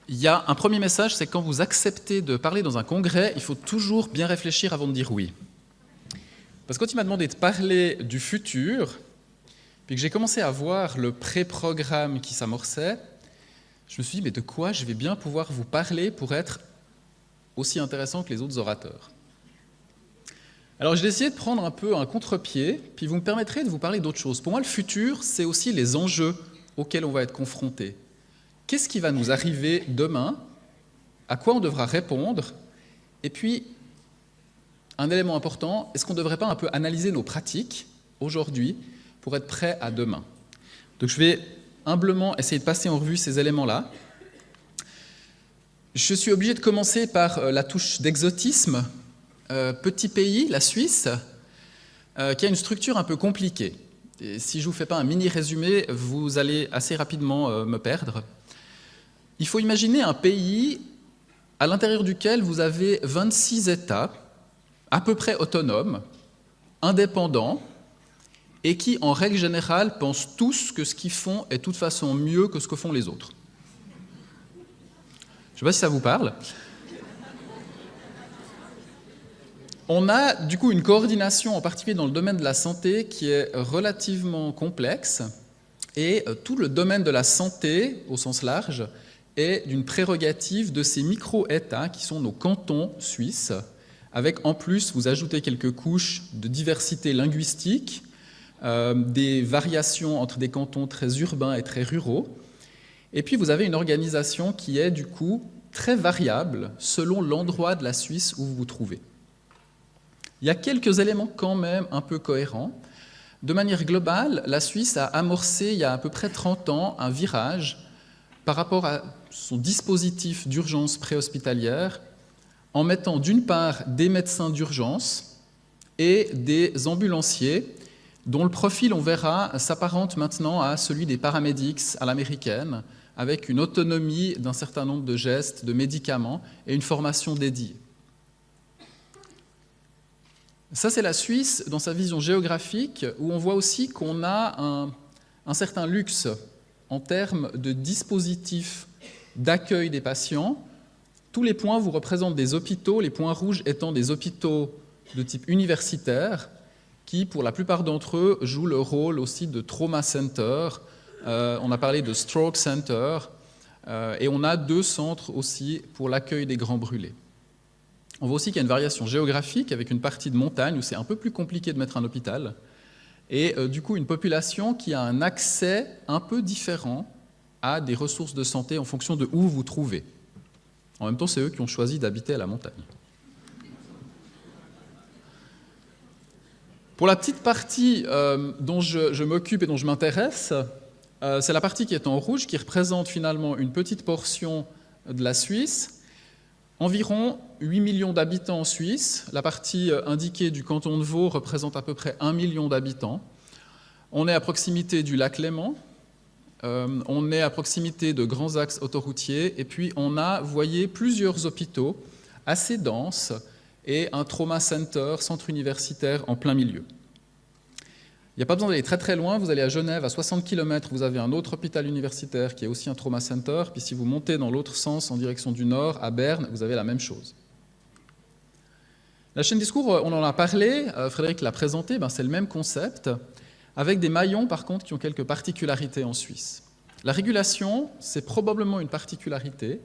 Il y a un premier message, c'est que quand vous acceptez de parler dans un congrès, il faut toujours bien réfléchir avant de dire oui. Parce que quand il m'a demandé de parler du futur, puis que j'ai commencé à voir le pré-programme qui s'amorçait, je me suis dit, mais de quoi je vais bien pouvoir vous parler pour être aussi intéressant que les autres orateurs? Alors j'ai décidé de prendre un peu un contre-pied, puis vous me permettrez de vous parler d'autre chose. Pour moi, le futur, c'est aussi les enjeux auxquels on va être confronté. Qu'est-ce qui va nous arriver demain? À quoi on devra répondre? Et puis, un élément important, est-ce qu'on ne devrait pas un peu analyser nos pratiques aujourd'hui pour être prêt à demain? Donc je vais humblement essayer de passer en revue ces éléments-là. Je suis obligé de commencer par la touche d'exotisme. Petit pays, la Suisse, qui a une structure un peu compliquée. Et si je ne vous fais pas un mini-résumé, vous allez assez rapidement me perdre. Il faut imaginer un pays à l'intérieur duquel vous avez 26 États, à peu près autonomes, indépendants, et qui, en règle générale, pensent tous que ce qu'ils font est de toute façon mieux que ce que font les autres. Je ne sais pas si ça vous parle. On a du coup une coordination, en particulier dans le domaine de la santé, qui est relativement complexe, et tout le domaine de la santé, au sens large, est d'une prérogative de ces micro-États qui sont nos cantons suisses, avec en plus, vous ajoutez quelques couches de diversité linguistique, des variations entre des cantons très urbains et très ruraux, et puis vous avez une organisation qui est du coup très variable selon l'endroit de la Suisse où vous vous trouvez. Il y a quelques éléments quand même un peu cohérents. De manière globale, la Suisse a amorcé il y a à peu près 30 ans un virage par rapport à son dispositif d'urgence préhospitalière en mettant d'une part des médecins d'urgence et des ambulanciers dont le profil, on verra, s'apparente maintenant à celui des paramédics à l'américaine, avec une autonomie d'un certain nombre de gestes, de médicaments et une formation dédiée. Ça, c'est la Suisse dans sa vision géographique, où on voit aussi qu'on a un certain luxe en termes de dispositifs d'accueil des patients. Tous les points vous représentent des hôpitaux, les points rouges étant des hôpitaux de type universitaire, qui, pour la plupart d'entre eux, jouent le rôle aussi de trauma center. On a parlé de stroke center, et on a 2 centres aussi pour l'accueil des grands brûlés. On voit aussi qu'il y a une variation géographique avec une partie de montagne où c'est un peu plus compliqué de mettre un hôpital, et du coup une population qui a un accès un peu différent à des ressources de santé en fonction de où vous vous trouvez. En même temps, c'est eux qui ont choisi d'habiter à la montagne. Pour la petite partie dont je m'occupe et dont je m'intéresse, c'est la partie qui est en rouge, qui représente finalement une petite portion de la Suisse. Environ 8 millions d'habitants en Suisse. La partie indiquée du canton de Vaud représente à peu près 1 million d'habitants. On est à proximité du lac Léman, on est à proximité de grands axes autoroutiers, et puis on a, vous voyez, plusieurs hôpitaux assez denses et un trauma center, centre universitaire en plein milieu. Il n'y a pas besoin d'aller très très loin, vous allez à Genève, à 60 km, vous avez un autre hôpital universitaire qui est aussi un trauma center, puis si vous montez dans l'autre sens, en direction du nord, à Berne, vous avez la même chose. La chaîne discours, on en a parlé, Frédéric l'a présenté, c'est le même concept, avec des maillons par contre qui ont quelques particularités en Suisse. La régulation, c'est probablement une particularité,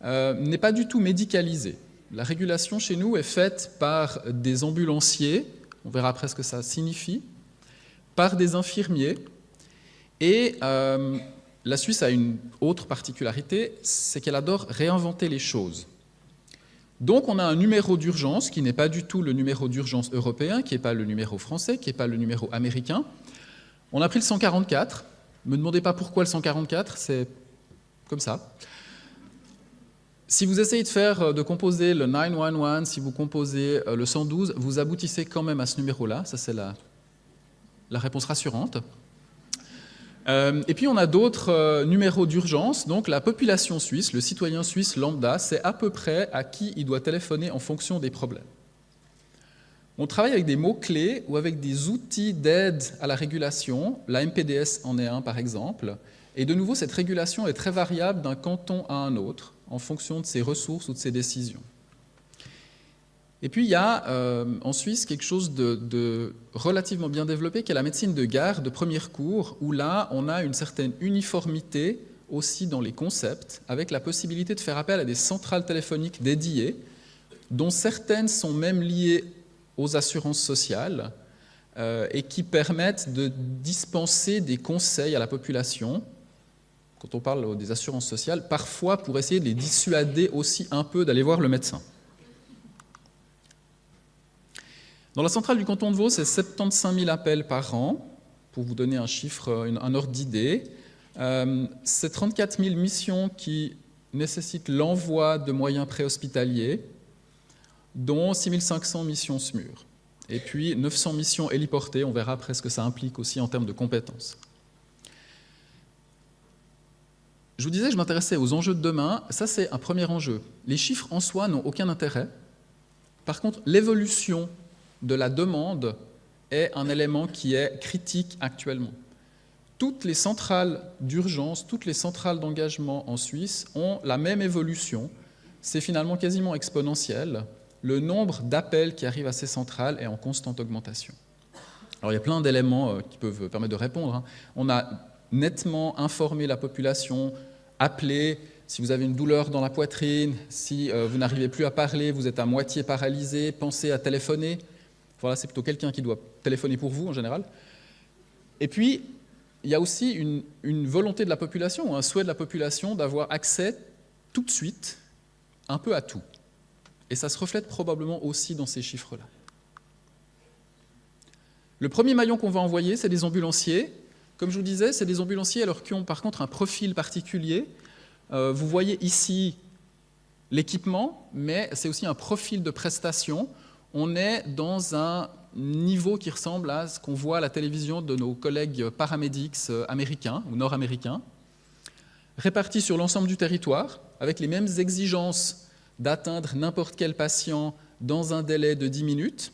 n'est pas du tout médicalisée. La régulation chez nous est faite par des ambulanciers, on verra après ce que ça signifie, par des infirmiers, et la Suisse a une autre particularité, c'est qu'elle adore réinventer les choses. Donc on a un numéro d'urgence qui n'est pas du tout le numéro d'urgence européen, qui n'est pas le numéro français, qui n'est pas le numéro américain. On a pris le 144, ne me demandez pas pourquoi le 144, c'est comme ça. Si vous essayez de composer le 911, si vous composez le 112, vous aboutissez quand même à ce numéro-là, ça c'est la réponse rassurante. Et puis on a d'autres numéros d'urgence, donc la population suisse, le citoyen suisse lambda, c'est à peu près à qui il doit téléphoner en fonction des problèmes. On travaille avec des mots-clés ou avec des outils d'aide à la régulation, la MPDS en est un par exemple, Et de nouveau, cette régulation est très variable d'un canton à un autre, en fonction de ses ressources ou de ses décisions. Et puis, il y a en Suisse quelque chose de relativement bien développé, qui est la médecine de guerre de premier recours, où là, on a une certaine uniformité aussi dans les concepts, avec la possibilité de faire appel à des centrales téléphoniques dédiées, dont certaines sont même liées aux assurances sociales, et qui permettent de dispenser des conseils à la population, quand on parle des assurances sociales, parfois pour essayer de les dissuader aussi un peu d'aller voir le médecin. Dans la centrale du canton de Vaud, c'est 75 000 appels par an, pour vous donner un chiffre, un ordre d'idée. C'est 34 000 missions qui nécessitent l'envoi de moyens préhospitaliers, dont 6 500 missions SMUR. Et puis 900 missions héliportées, on verra après ce que ça implique aussi en termes de compétences. Je vous disais, je m'intéressais aux enjeux de demain. Ça, c'est un premier enjeu. Les chiffres en soi n'ont aucun intérêt. Par contre, l'évolution de la demande est un élément qui est critique actuellement. Toutes les centrales d'urgence, toutes les centrales d'engagement en Suisse ont la même évolution. C'est finalement quasiment exponentiel. Le nombre d'appels qui arrivent à ces centrales est en constante augmentation. Alors, il y a plein d'éléments qui peuvent permettre de répondre. On a nettement informé la population, appelé. Si vous avez une douleur dans la poitrine, si vous n'arrivez plus à parler, vous êtes à moitié paralysé, pensez à téléphoner. Voilà, c'est plutôt quelqu'un qui doit téléphoner pour vous, en général. Et puis, il y a aussi une volonté de la population, un souhait de la population d'avoir accès tout de suite, un peu à tout. Et ça se reflète probablement aussi dans ces chiffres-là. Le premier maillon qu'on va envoyer, c'est des ambulanciers. Comme je vous disais, c'est des ambulanciers alors qui ont par contre un profil particulier. Vous voyez ici l'équipement, mais c'est aussi un profil de prestation. On est dans un niveau qui ressemble à ce qu'on voit à la télévision de nos collègues paramédics américains ou nord-américains, répartis sur l'ensemble du territoire, avec les mêmes exigences d'atteindre n'importe quel patient dans un délai de 10 minutes.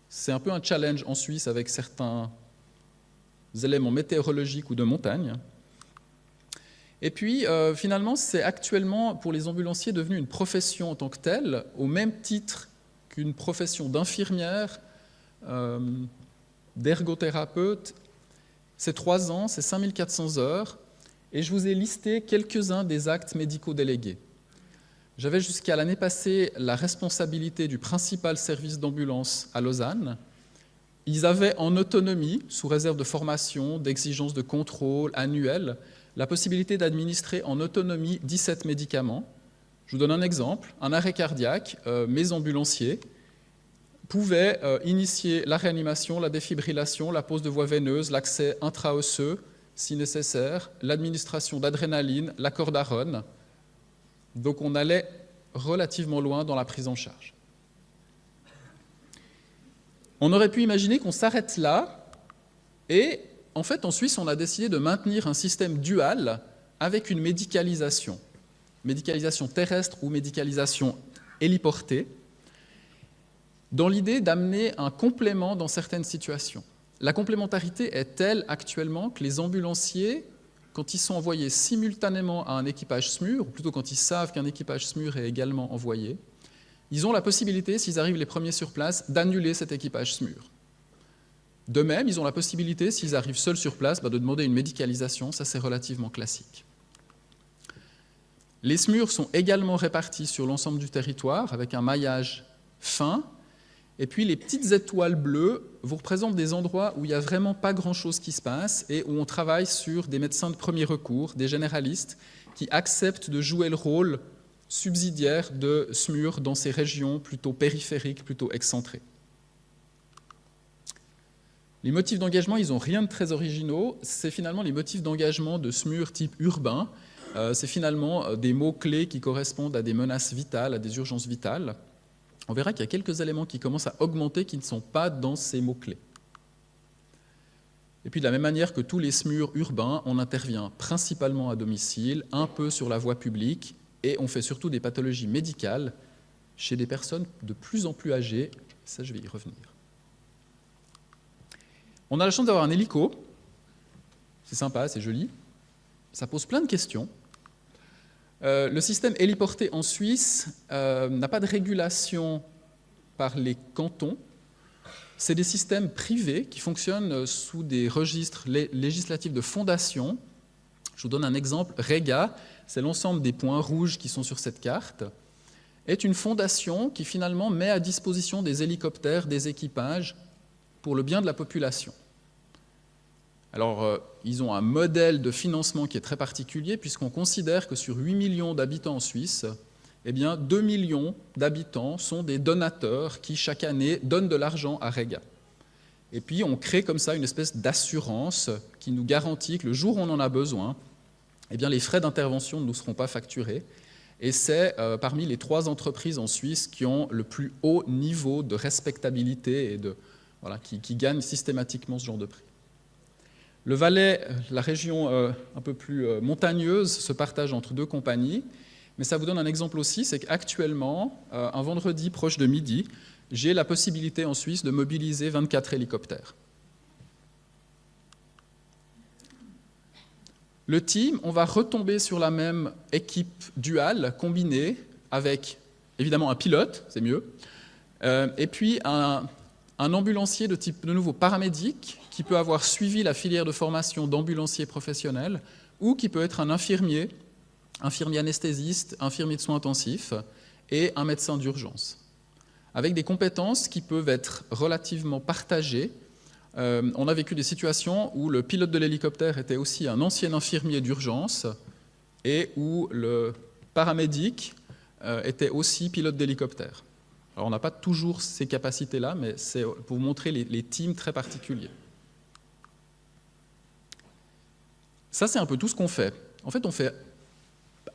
C'est un peu un challenge en Suisse avec certains éléments météorologiques ou de montagne. Et puis, finalement, c'est actuellement, pour les ambulanciers, devenu une profession en tant que telle, au même titre qu'une profession d'infirmière, d'ergothérapeute. C'est 3 ans, c'est 5400 heures, et je vous ai listé quelques-uns des actes médicaux délégués. J'avais jusqu'à l'année passée la responsabilité du principal service d'ambulance à Lausanne. Ils avaient en autonomie, sous réserve de formation, d'exigences de contrôle annuelles, la possibilité d'administrer en autonomie 17 médicaments. Je vous donne un exemple. Un arrêt cardiaque, mes ambulanciers pouvaient initier la réanimation, la défibrillation, la pose de voie veineuse, l'accès intra-osseux, si nécessaire, l'administration d'adrénaline, la cordarone. Donc on allait relativement loin dans la prise en charge. On aurait pu imaginer qu'on s'arrête là, et en fait en Suisse on a décidé de maintenir un système dual avec une médicalisation terrestre ou médicalisation héliportée, dans l'idée d'amener un complément dans certaines situations. La complémentarité est telle actuellement que les ambulanciers, quand ils sont envoyés simultanément à un équipage SMUR, ou plutôt quand ils savent qu'un équipage SMUR est également envoyé, ils ont la possibilité, s'ils arrivent les premiers sur place, d'annuler cet équipage SMUR. De même, ils ont la possibilité, s'ils arrivent seuls sur place, de demander une médicalisation, ça c'est relativement classique. Les SMUR sont également répartis sur l'ensemble du territoire, avec un maillage fin, et puis les petites étoiles bleues vous représentent des endroits où il n'y a vraiment pas grand-chose qui se passe et où on travaille sur des médecins de premier recours, des généralistes, qui acceptent de jouer le rôle subsidiaire de SMUR dans ces régions plutôt périphériques, plutôt excentrées. Les motifs d'engagement, ils n'ont rien de très originaux. C'est finalement les motifs d'engagement de SMUR type urbain. C'est finalement des mots-clés qui correspondent à des menaces vitales, à des urgences vitales. On verra qu'il y a quelques éléments qui commencent à augmenter qui ne sont pas dans ces mots-clés. Et puis de la même manière que tous les SMUR urbains, on intervient principalement à domicile, un peu sur la voie publique, et on fait surtout des pathologies médicales chez des personnes de plus en plus âgées. Ça, je vais y revenir. On a la chance d'avoir un hélico. C'est sympa, c'est joli. ça pose plein de questions. Le système héliporté en Suisse n'a pas de régulation par les cantons. C'est des systèmes privés qui fonctionnent sous des registres législatifs de fondation. Je vous donne un exemple. Rega, c'est l'ensemble des points rouges qui sont sur cette carte, est une fondation qui finalement met à disposition des hélicoptères, des équipages, pour le bien de la population. Alors, ils ont un modèle de financement qui est très particulier, puisqu'on considère que sur 8 millions d'habitants en Suisse, eh bien, 2 millions d'habitants sont des donateurs qui, chaque année, donnent de l'argent à Rega. Et puis, on crée comme ça une espèce d'assurance qui nous garantit que le jour où on en a besoin, eh bien, les frais d'intervention ne nous seront pas facturés. Et c'est parmi les 3 entreprises en Suisse qui ont le plus haut niveau de respectabilité et voilà, qui gagnent systématiquement ce genre de prix. Le Valais, la région un peu plus montagneuse, se partage entre 2 compagnies, mais ça vous donne un exemple aussi, c'est qu'actuellement, un vendredi proche de midi, j'ai la possibilité en Suisse de mobiliser 24 hélicoptères. Le team, on va retomber sur la même équipe duale, combinée, avec évidemment un pilote, c'est mieux, et puis un ambulancier de type de nouveau paramédic, qui peut avoir suivi la filière de formation d'ambulancier professionnel, ou qui peut être un infirmier anesthésiste, infirmier de soins intensifs, et un médecin d'urgence, avec des compétences qui peuvent être relativement partagées. On a vécu des situations où le pilote de l'hélicoptère était aussi un ancien infirmier d'urgence, et où le paramédic était aussi pilote d'hélicoptère. Alors on n'a pas toujours ces capacités-là, mais c'est pour vous montrer les teams très particuliers. Ça, c'est un peu tout ce qu'on fait. En fait, on fait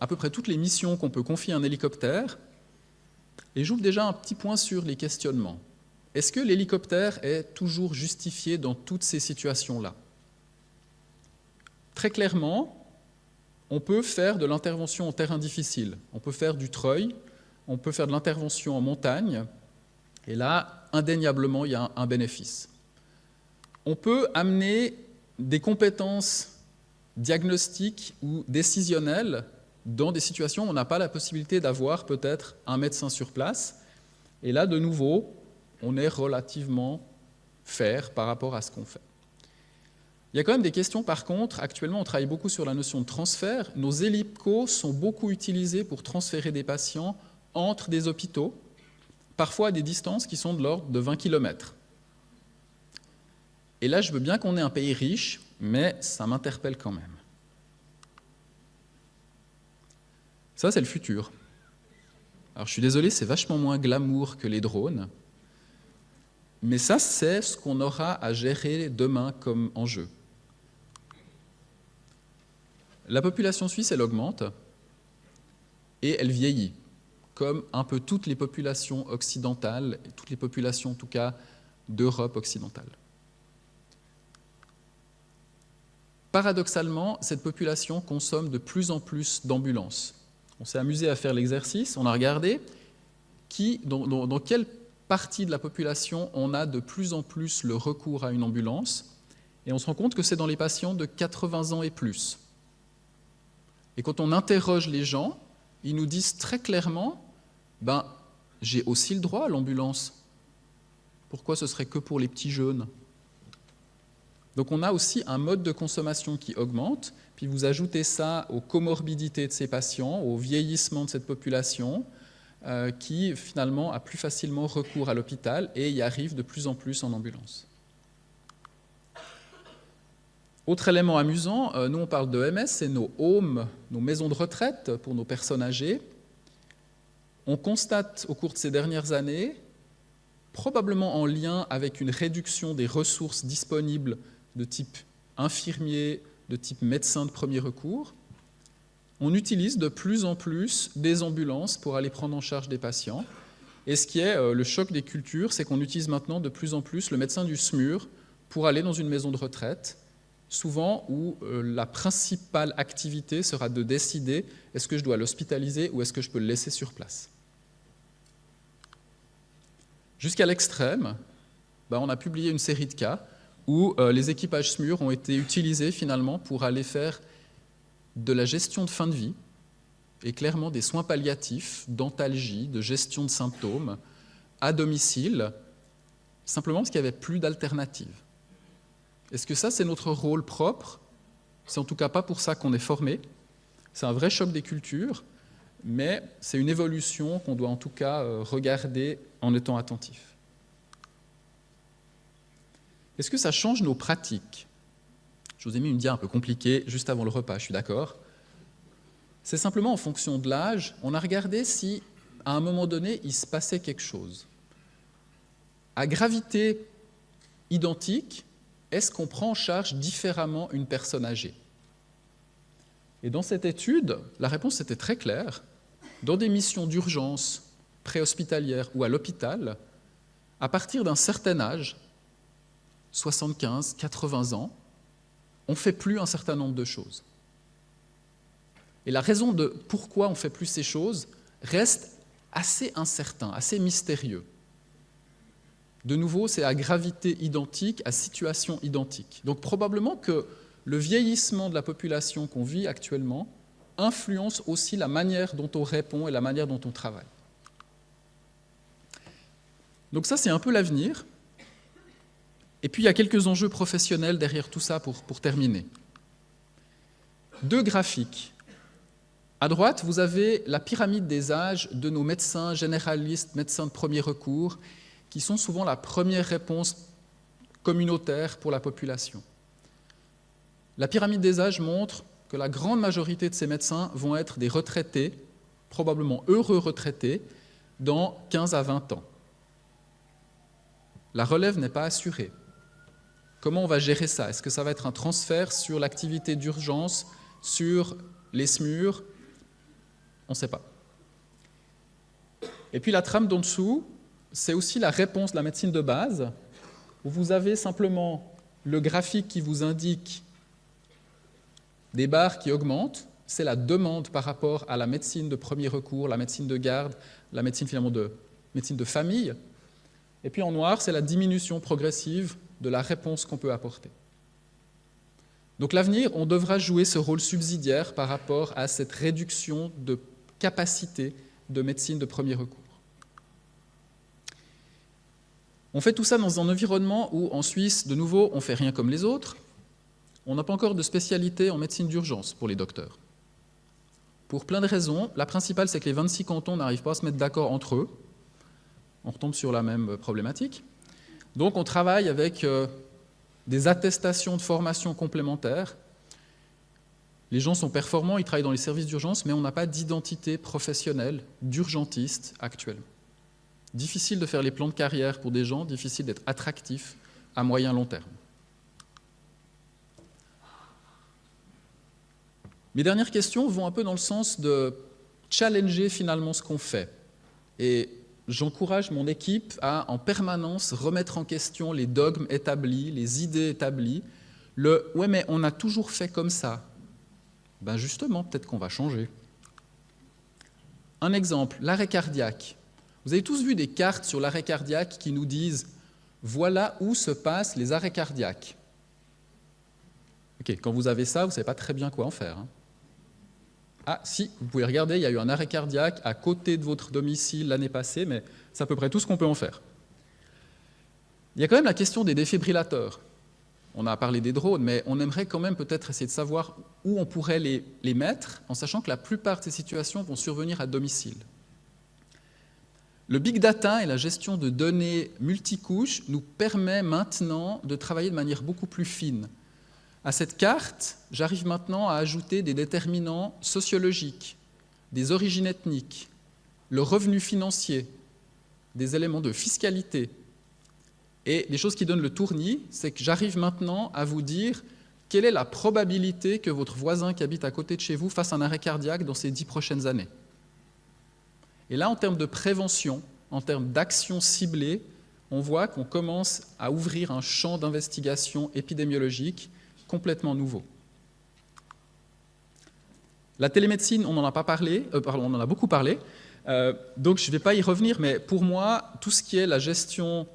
à peu près toutes les missions qu'on peut confier à un hélicoptère, et j'ouvre déjà un petit point sur les questionnements. Est-ce que l'hélicoptère est toujours justifié dans toutes ces situations-là? Très clairement, on peut faire de l'intervention en terrain difficile, on peut faire du treuil, on peut faire de l'intervention en montagne, et là, indéniablement, il y a un bénéfice. On peut amener des compétences diagnostiques ou décisionnelles dans des situations où on n'a pas la possibilité d'avoir peut-être un médecin sur place, et là, de nouveau, on est relativement fair par rapport à ce qu'on fait. Il y a quand même des questions, par contre. Actuellement, on travaille beaucoup sur la notion de transfert. Nos hélicos sont beaucoup utilisés pour transférer des patients entre des hôpitaux, parfois à des distances qui sont de l'ordre de 20 km. Et là, je veux bien qu'on ait un pays riche, mais ça m'interpelle quand même. Ça, c'est le futur. Alors, je suis désolé, c'est vachement moins glamour que les drones, mais ça, c'est ce qu'on aura à gérer demain comme enjeu. La population suisse, elle augmente, et elle vieillit, comme un peu toutes les populations occidentales, toutes les populations en tout cas d'Europe occidentale. Paradoxalement, cette population consomme de plus en plus d'ambulances. On s'est amusé à faire l'exercice, on a regardé dans quelle partie de la population on a de plus en plus le recours à une ambulance, et on se rend compte que c'est dans les patients de 80 ans et plus. Et quand on interroge les gens, ils nous disent très clairement « j'ai aussi le droit à l'ambulance. Pourquoi ce serait que pour les petits jeunes ?» Donc on a aussi un mode de consommation qui augmente, puis vous ajoutez ça aux comorbidités de ces patients, au vieillissement de cette population, qui finalement a plus facilement recours à l'hôpital et y arrive de plus en plus en ambulance. Autre élément amusant, nous on parle d'EMS, c'est nos homes, nos maisons de retraite pour nos personnes âgées. On constate au cours de ces dernières années, probablement en lien avec une réduction des ressources disponibles de type infirmier, de type médecin de premier recours, on utilise de plus en plus des ambulances pour aller prendre en charge des patients. Et ce qui est le choc des cultures, c'est qu'on utilise maintenant de plus en plus le médecin du SMUR pour aller dans une maison de retraite, souvent où la principale activité sera de décider est-ce que je dois l'hospitaliser ou est-ce que je peux le laisser sur place. Jusqu'à l'extrême, on a publié une série de cas où les équipages SMUR ont été utilisés finalement pour aller faire de la gestion de fin de vie et clairement des soins palliatifs, d'antalgie, de gestion de symptômes à domicile, simplement parce qu'il n'y avait plus d'alternative. Est-ce que ça, c'est notre rôle propre? C'est en tout cas pas pour ça qu'on est formé. C'est un vrai choc des cultures, mais c'est une évolution qu'on doit en tout cas regarder en étant attentif. Est-ce que ça change nos pratiques? Je vous ai mis une dia un peu compliquée juste avant le repas, je suis d'accord. C'est simplement en fonction de l'âge, on a regardé si, à un moment donné, il se passait quelque chose. À gravité identique, est-ce qu'on prend en charge différemment une personne âgée? Et dans cette étude, la réponse était très claire. Dans des missions d'urgence préhospitalières ou à l'hôpital, à partir d'un certain âge, 75, 80 ans, on ne fait plus un certain nombre de choses. Et la raison de pourquoi on ne fait plus ces choses reste assez incertain, assez mystérieux. De nouveau, c'est à gravité identique, à situation identique. Donc probablement que le vieillissement de la population qu'on vit actuellement influence aussi la manière dont on répond et la manière dont on travaille. Donc ça, c'est un peu l'avenir. Et puis, il y a quelques enjeux professionnels derrière tout ça pour terminer. 2 graphiques. À droite, vous avez la pyramide des âges de nos médecins généralistes, médecins de premier recours, qui sont souvent la première réponse communautaire pour la population. La pyramide des âges montre que la grande majorité de ces médecins vont être des retraités, probablement heureux retraités, dans 15 à 20 ans. La relève n'est pas assurée. Comment on va gérer ça? Est-ce que ça va être un transfert sur l'activité d'urgence, sur les SMUR? On ne sait pas. Et puis la trame d'en dessous, c'est aussi la réponse de la médecine de base, où vous avez simplement le graphique qui vous indique des barres qui augmentent, c'est la demande par rapport à la médecine de premier recours, la médecine de garde, la médecine finalement de médecine de famille. Et puis en noir, c'est la diminution progressive de la réponse qu'on peut apporter. Donc l'avenir, on devra jouer ce rôle subsidiaire par rapport à cette réduction de capacité de médecine de premier recours. On fait tout ça dans un environnement où, en Suisse, de nouveau, on ne fait rien comme les autres. On n'a pas encore de spécialité en médecine d'urgence pour les docteurs. Pour plein de raisons. La principale, c'est que les 26 cantons n'arrivent pas à se mettre d'accord entre eux. On retombe sur la même problématique. Donc on travaille avec des attestations de formation complémentaires. Les gens sont performants, ils travaillent dans les services d'urgence, mais on n'a pas d'identité professionnelle d'urgentiste actuelle. Difficile de faire les plans de carrière pour des gens, difficile d'être attractif à moyen long terme. Mes dernières questions vont un peu dans le sens de challenger finalement ce qu'on fait. Et j'encourage mon équipe à en permanence remettre en question les dogmes établis, les idées établies. « ouais, mais on a toujours fait comme ça ». Ben justement, peut-être qu'on va changer. Un exemple, l'arrêt cardiaque. Vous avez tous vu des cartes sur l'arrêt cardiaque qui nous disent « voilà où se passent les arrêts cardiaques ». Ok, quand vous avez ça, vous ne savez pas très bien quoi en faire. Hein. Ah si, vous pouvez regarder, il y a eu un arrêt cardiaque à côté de votre domicile l'année passée, mais c'est à peu près tout ce qu'on peut en faire. Il y a quand même la question des défibrillateurs. On a parlé des drones, mais on aimerait quand même peut-être essayer de savoir où on pourrait les mettre, en sachant que la plupart de ces situations vont survenir à domicile. Le big data et la gestion de données multicouches nous permet maintenant de travailler de manière beaucoup plus fine. À cette carte, j'arrive maintenant à ajouter des déterminants sociologiques, des origines ethniques, le revenu financier, des éléments de fiscalité. Et les choses qui donnent le tournis, c'est que j'arrive maintenant à vous dire quelle est la probabilité que votre voisin qui habite à côté de chez vous fasse un arrêt cardiaque dans ces 10 prochaines années. Et là, en termes de prévention, en termes d'action ciblée, on voit qu'on commence à ouvrir un champ d'investigation épidémiologique complètement nouveau. La télémédecine, on n'en a pas parlé, on en a beaucoup parlé, donc je ne vais pas y revenir, mais pour moi, tout ce qui est la gestion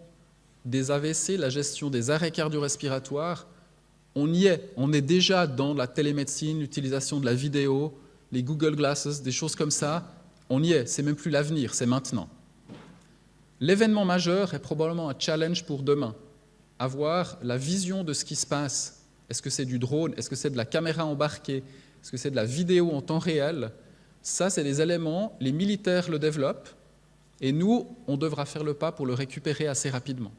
des AVC, la gestion des arrêts cardio-respiratoires, on y est. On est déjà dans la télémédecine, l'utilisation de la vidéo, les Google Glasses, des choses comme ça. On y est. C'est même plus l'avenir, c'est maintenant. L'événement majeur est probablement un challenge pour demain. Avoir la vision de ce qui se passe. Est-ce que c'est du drone? Est-ce que c'est de la caméra embarquée? Est-ce que c'est de la vidéo en temps réel? Ça, c'est des éléments, les militaires le développent, et nous, on devra faire le pas pour le récupérer assez rapidement.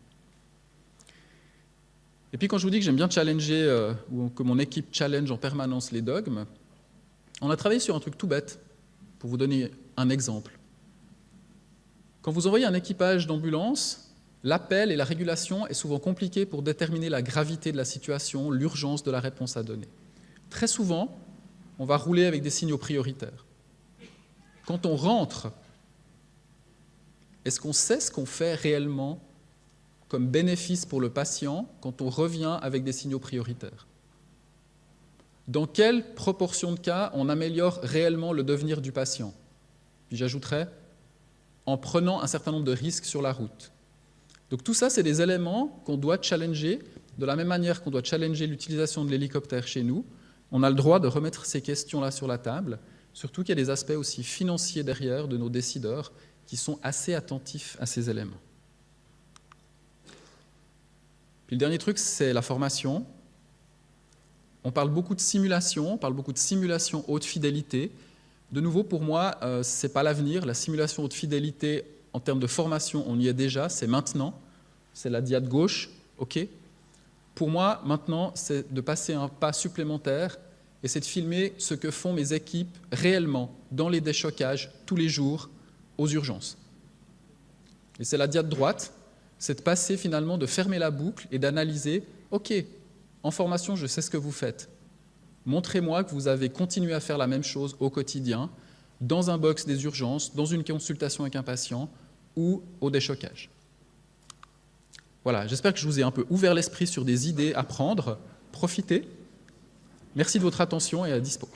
Et puis quand je vous dis que j'aime bien challenger, ou que mon équipe challenge en permanence les dogmes, on a travaillé sur un truc tout bête, pour vous donner un exemple. Quand vous envoyez un équipage d'ambulance, l'appel et la régulation est souvent compliqué pour déterminer la gravité de la situation, l'urgence de la réponse à donner. Très souvent, on va rouler avec des signaux prioritaires. Quand on rentre, est-ce qu'on sait ce qu'on fait réellement comme bénéfice pour le patient quand on revient avec des signaux prioritaires? Dans quelle proportion de cas on améliore réellement le devenir du patient? Puis j'ajouterais, en prenant un certain nombre de risques sur la route. Donc tout ça, c'est des éléments qu'on doit challenger, de la même manière qu'on doit challenger l'utilisation de l'hélicoptère chez nous. On a le droit de remettre ces questions-là sur la table, surtout qu'il y a des aspects aussi financiers derrière de nos décideurs qui sont assez attentifs à ces éléments. Puis le dernier truc, c'est la formation. On parle beaucoup de simulation, on parle beaucoup de simulation haute fidélité. De nouveau, pour moi, ce n'est pas l'avenir. La simulation haute fidélité, en termes de formation, on y est déjà, c'est maintenant. C'est la diade gauche, OK. Pour moi, maintenant, c'est de passer un pas supplémentaire et c'est de filmer ce que font mes équipes réellement dans les déchocages, tous les jours, aux urgences. Et c'est la diade droite, c'est de passer finalement, de fermer la boucle et d'analyser, OK, en formation, je sais ce que vous faites. Montrez-moi que vous avez continué à faire la même chose au quotidien, dans un box des urgences, dans une consultation avec un patient ou au déchocage. Voilà, j'espère que je vous ai un peu ouvert l'esprit sur des idées à prendre. Profitez. Merci de votre attention et à dispo.